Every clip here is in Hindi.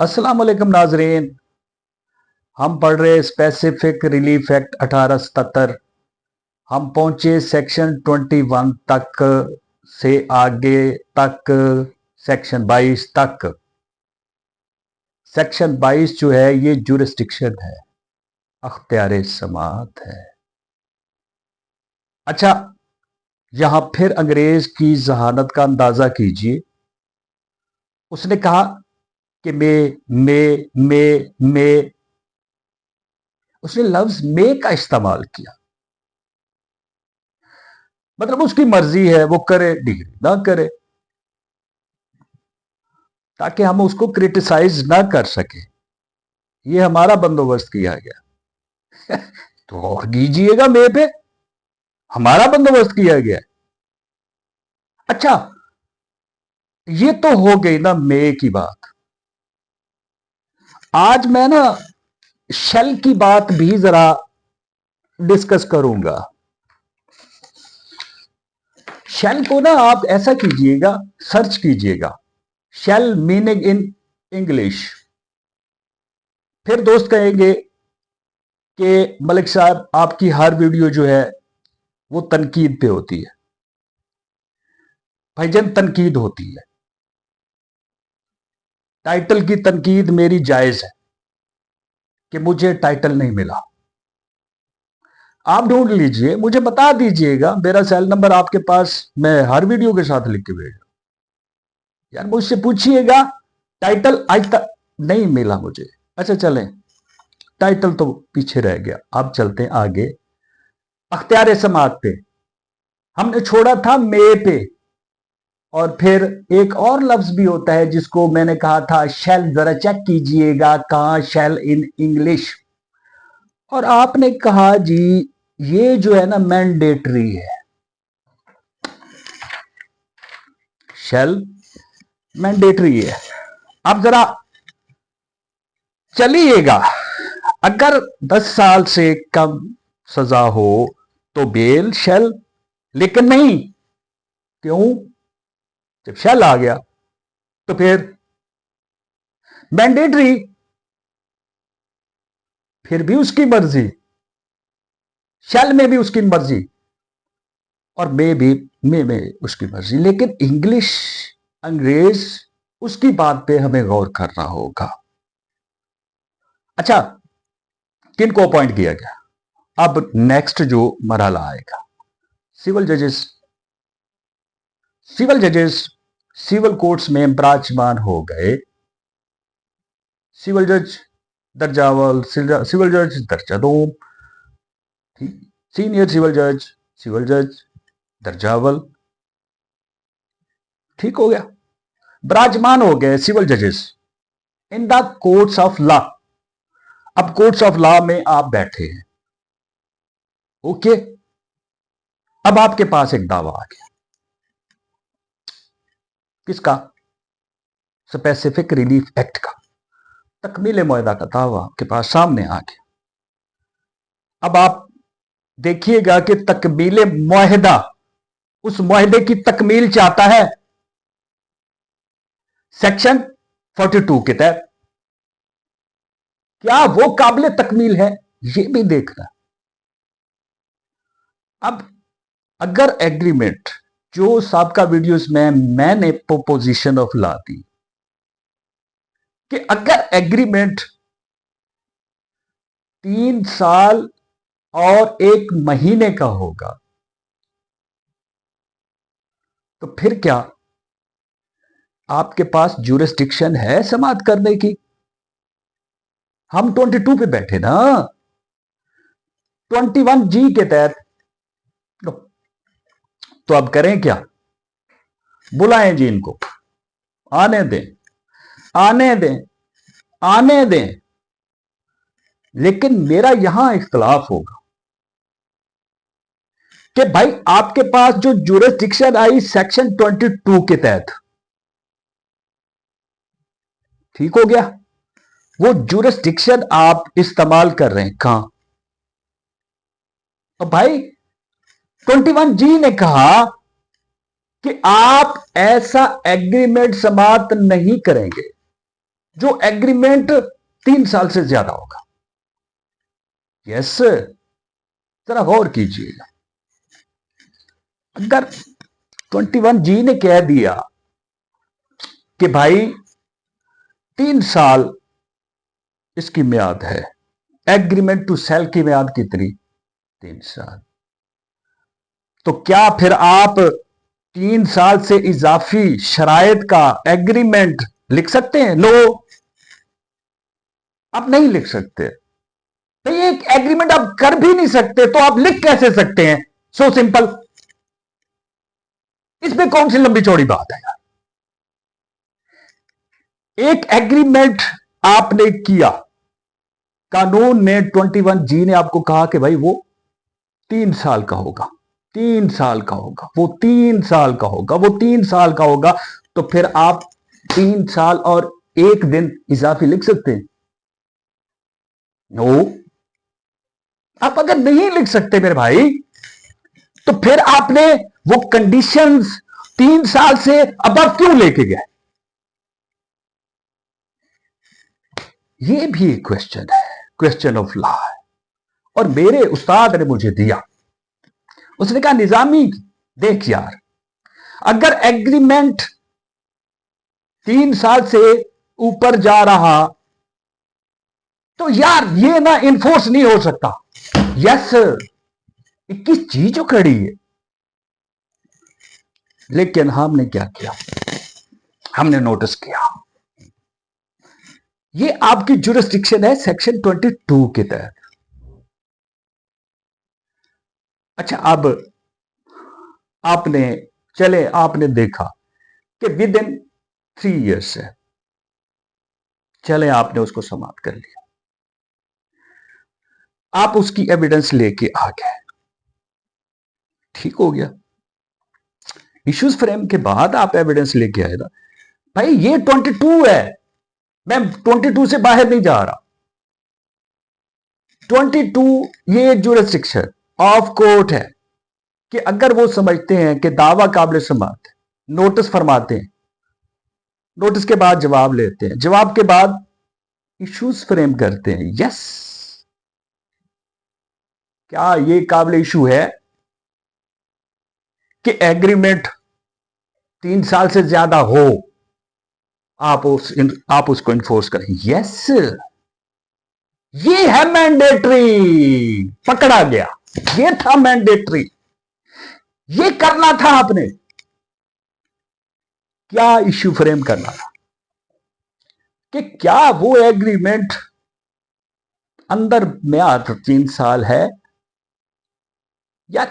अस्सलाम वालेकुम नाजरीन। हम पढ़ रहे स्पेसिफिक रिलीफ एक्ट 1877। हम पहुंचे सेक्शन 21 तक से आगे तक सेक्शन 22 तक। सेक्शन 22 जो है ये जुरिस्डिक्शन है, अख्तियार समात है। अच्छा, यहां फिर अंग्रेज की जहानत का अंदाजा कीजिए। उसने कहा कि मे उसने लफ्ज मे का इस्तेमाल किया। मतलब उसकी मर्जी है, वो करे डिग्री ना करे, ताकि हम उसको क्रिटिसाइज ना कर सके। ये हमारा बंदोबस्त किया गया। तो कीजिएगा मे पे, हमारा बंदोबस्त किया गया। अच्छा, ये तो हो गई ना मे की बात। आज मैं ना शेल की बात भी जरा डिस्कस करूंगा। शेल को ना आप ऐसा कीजिएगा, सर्च कीजिएगा, शेल मीनिंग इन इंग्लिश। फिर दोस्त कहेंगे कि मलिक साहब आपकी हर वीडियो जो है वो तनकीद पे होती है। भाईजान, तनकीद होती है, टाइटल की तनकीद मेरी जायज है कि मुझे टाइटल नहीं मिला। आप ढूंढ लीजिए, मुझे बता दीजिएगा, मेरा सेल नंबर आपके पास मैं हर वीडियो के साथ लिख के भेज। यार मुझसे पूछिएगा, टाइटल आज तक नहीं मिला मुझे। अच्छा चलें, टाइटल तो पीछे रह गया, अब चलते हैं आगे। अख्तियार समात पे हमने छोड़ा था मे पे, और फिर एक और लफ्ज भी होता है जिसको मैंने कहा था शेल। जरा चेक कीजिएगा कहां शेल इन इंग्लिश। और आपने कहा जी ये जो है ना मैंडेटरी है, शेल मैंडेटरी है। अब जरा चलिएगा, अगर 10 साल से कम सजा हो तो बेल शेल, लेकिन नहीं। क्यों? जब शेल आ गया तो फिर मैंडेटरी, फिर भी उसकी मर्जी, शेल में भी उसकी मर्जी, और मे भी मे में उसकी मर्जी। लेकिन इंग्लिश अंग्रेज, उसकी बात पे हमें गौर करना होगा। अच्छा, किन को अपॉइंट किया गया? अब नेक्स्ट जो मरहला आएगा, सिविल जजेस। सिविल जजेस सिविल कोर्ट्स में विराजमान हो गए। सिविल जज दर्जा अव्वल, सिविल जज दर्जा दो, सीनियर सिविल जज दर्जा अव्वल। ठीक हो गया, विराजमान हो गए सिविल जजेस in the courts of law. अब कोर्ट्स ऑफ लॉ में आप बैठे हैं, ओके। अब आपके पास एक दावा आ गया, किसका? स्पेसिफिक रिलीफ एक्ट का, तकमील मुआहदा का दावा आपके पास सामने आ गया। अब आप देखिएगा कि तकमील मुआहदा उस मुआहदे की तकमील चाहता है सेक्शन 42 के तहत। क्या वो काबिल तकमील है, ये भी देखना। अब अगर एग्रीमेंट, जो साबका वीडियोस में मैंने प्रोपोजिशन ऑफ लॉ दी कि अगर एग्रीमेंट 3 साल और 1 महीने का होगा तो फिर क्या आपके पास ज्यूरिस्डिक्शन है समाप्त करने की? हम 22 पे बैठे ना, 21G के तहत। तो अब करें क्या? बुलाएं जी इनको, आने दें, आने दें, आने दें। लेकिन मेरा यहां इख्तलाफ होगा कि भाई आपके पास जो ज्यूरिस्डिक्शन आई सेक्शन 22 के तहत, ठीक हो गया, वो ज्यूरिस्डिक्शन आप इस्तेमाल कर रहे हैं कहां? अब भाई 21G ने कहा कि आप ऐसा एग्रीमेंट समाप्त नहीं करेंगे जो एग्रीमेंट 3 साल से ज्यादा होगा। यस, जरा गौर कीजिएगा। अगर 21G ने कह दिया कि भाई 3 साल इसकी म्याद है, एग्रीमेंट टू सेल की म्याद कितनी? 3 साल। तो क्या फिर आप 3 साल से इजाफी शरायत का एग्रीमेंट लिख सकते हैं? नो, आप नहीं लिख सकते। तो ये एक एग्रीमेंट आप कर भी नहीं सकते, तो आप लिख कैसे सकते हैं? So simple. इसमें कौन सी लंबी चौड़ी बात है यार? एक एग्रीमेंट आपने किया, कानून ने 21G ने आपको कहा कि भाई वो 3 साल का होगा, 3 साल का होगा, वो 3 साल का होगा, वो 3 साल का होगा। तो फिर आप 3 साल और 1 दिन इजाफी लिख सकते हैं? नो। आप अगर नहीं लिख सकते मेरे भाई, तो फिर आपने वो कंडीशंस 3 साल से अबव क्यों लेके गए? ये भी एक क्वेश्चन है, क्वेश्चन ऑफ लॉ है। और मेरे उस्ताद ने मुझे दिया, उसने कहा निजामी देख यार, अगर एग्रीमेंट 3 साल से ऊपर जा रहा तो यार ये ना इन्फोर्स नहीं हो सकता। यस, 21G जो खड़ी है। लेकिन हमने क्या किया? हमने नोटिस किया ये आपकी जुरिस्डिक्शन है सेक्शन 22 के तहत। अच्छा, अब आपने देखा कि विद इन 3 ईयर्स है, चले आपने उसको समाप्त कर लिया, आप उसकी एविडेंस लेके आ गए, ठीक हो गया। इश्यूज फ्रेम के बाद आप एविडेंस लेके आए ना, भाई ये 22 है, मैं 22 से बाहर नहीं जा रहा। 22 ये जुरिस्डिक्शन ऑफ कोर्ट है कि अगर वो समझते हैं कि दावा काबिल समाअत है, नोटिस फरमाते हैं, नोटिस के बाद जवाब लेते हैं, जवाब के बाद इश्यूज फ्रेम करते हैं। यस, क्या ये काबिल इशू है कि एग्रीमेंट 3 साल से ज्यादा हो, आप उसको इन्फोर्स करें? यस, ये है मैंडेटरी। पकड़ा गया, ये था मैंडेटरी, ये करना था आपने। क्या इश्यू फ्रेम करना था कि क्या वो एग्रीमेंट अंदर म्याद 3 साल है? या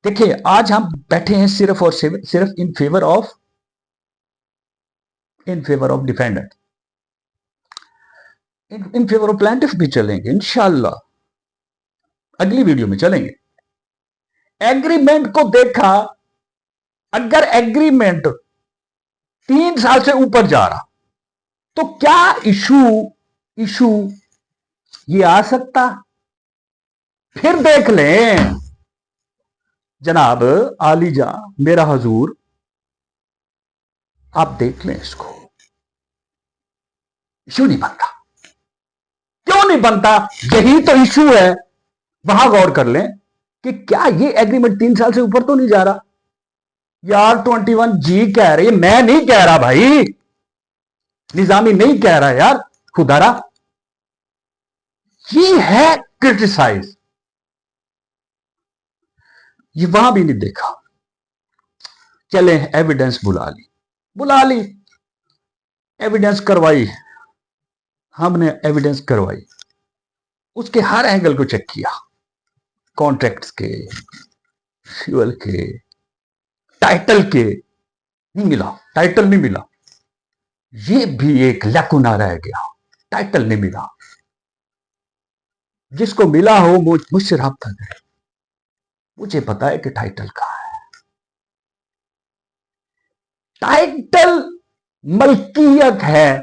देखिए, आज हम बैठे हैं सिर्फ और सिर्फ in favour of defendant, in favour of plaintiff भी चलेंगे इंशाल्लाह, अगली वीडियो में चलेंगे। एग्रीमेंट को देखा, अगर एग्रीमेंट 3 साल से ऊपर जा रहा तो क्या इशू ये आ सकता? फिर देख लें जनाब आलीजा, मेरा हजूर, आप देख लें इसको। इशू नहीं बनता। क्यों नहीं बनता? यही तो इशू है। वहां गौर कर लें कि क्या ये एग्रीमेंट 3 साल से ऊपर तो नहीं जा रहा। यार 21G कह रही है, मैं नहीं कह रहा भाई, निजामी नहीं कह रहा यार, खुदारा। ये है क्रिटिसाइज, ये वहां भी नहीं देखा। चले एविडेंस बुला ली, एविडेंस करवाई, हमने एविडेंस करवाई, उसके हर एंगल को चेक किया, कॉन्ट्रैक्ट्स के, फ्यूल के, टाइटल के, नहीं मिला, टाइटल नहीं मिला। ये भी एक लैकुना रह गया, टाइटल नहीं मिला। जिसको मिला हो मुझसे राब्ता करे, मुझे पता है कि टाइटल कहां है। टाइटल मलकियत है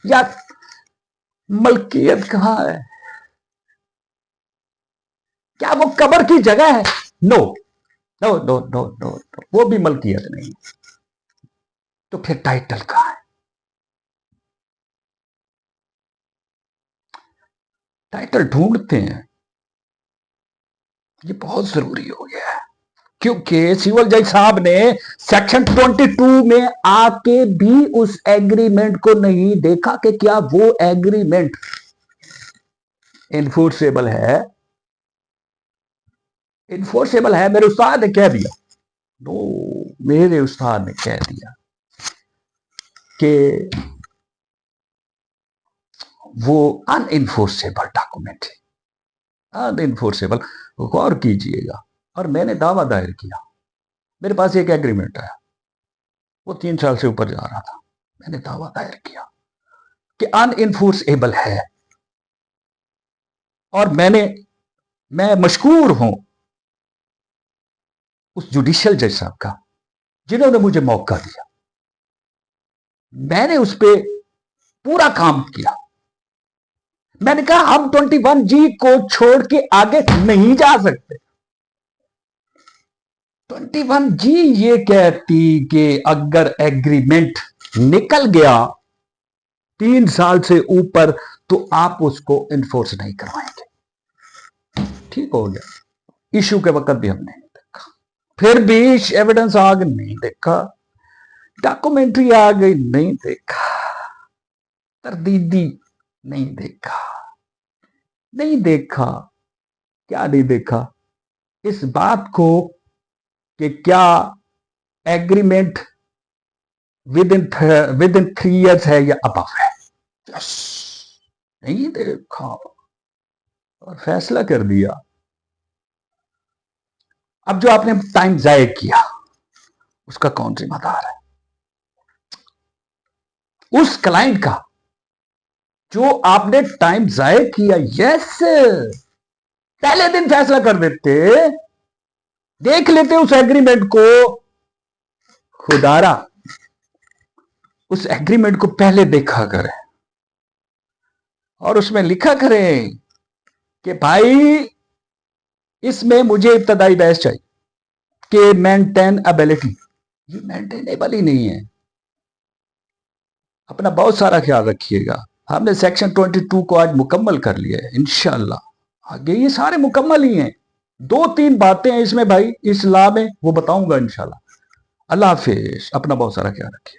या मलकियत कहां है? क्या वो कब्र की जगह है? No no no no no, वो भी मलकियत नहीं। तो फिर टाइटल कहां है? टाइटल ढूंढते हैं, ये बहुत जरूरी हो गया है, क्योंकि सिविल जज साहब ने सेक्शन 22 में आके भी उस एग्रीमेंट को नहीं देखा कि क्या वो एग्रीमेंट इन्फोर्सेबल है। इन्फोर्सेबल है, मेरे उस्ताद ने कह दिया, नो, मेरे उस्ताद ने कह दिया कि वो अनइन्फोर्सेबल डॉक्यूमेंट है, अनइन्फोर्सेबल। गौर कीजिएगा, और मैंने दावा दायर किया, मेरे पास एक एग्रीमेंट है, वो 3 साल से ऊपर जा रहा था, मैंने दावा दायर किया कि अनइन्फोर्सेबल है, और मैं मशकूर हूं उस जुडिशियल जज साहब का जिन्होंने मुझे मौका दिया। मैंने उस पर पूरा काम किया। मैंने कहा हम 21G को छोड़ के आगे नहीं जा सकते। 21G ये कहती कि अगर एग्रीमेंट निकल गया 3 साल से ऊपर तो आप उसको इन्फोर्स नहीं करवाएंगे। ठीक हो गया, इशू के वक्त भी हमने देखा, फिर भी एविडेंस आ गई नहीं देखा, डॉक्यूमेंट्री आ गई नहीं देखा, तरदीदी नहीं देखा। नहीं देखा, क्या नहीं देखा? इस बात को कि क्या एग्रीमेंट विद इन 3 years है या अबव है, नहीं देखा और फैसला कर दिया। अब जो आपने टाइम जाया किया उसका कौन जिम्मेदार है? उस क्लाइंट का जो आपने टाइम जाया किया। यस, पहले दिन फैसला कर देते, देख लेते उस एग्रीमेंट को, खुदारा उस एग्रीमेंट को पहले देखा करें और उसमें लिखा करें कि भाई इसमें मुझे इब्तदाई बहस चाहिए कि मेंटेनेबिलिटी, ये मेंटेनेबल ही नहीं है। अपना बहुत सारा ख्याल रखिएगा। हमने सेक्शन 22 को आज मुकम्मल कर लिया है, इंशाल्लाह आगे ये सारे मुकम्मल ही हैं। 2-3 बातें हैं इसमें भाई, इस लॉ में, वो बताऊंगा इंशाल्लाह। अल्लाह हाफिज, अपना बहुत सारा ख्याल रखिए।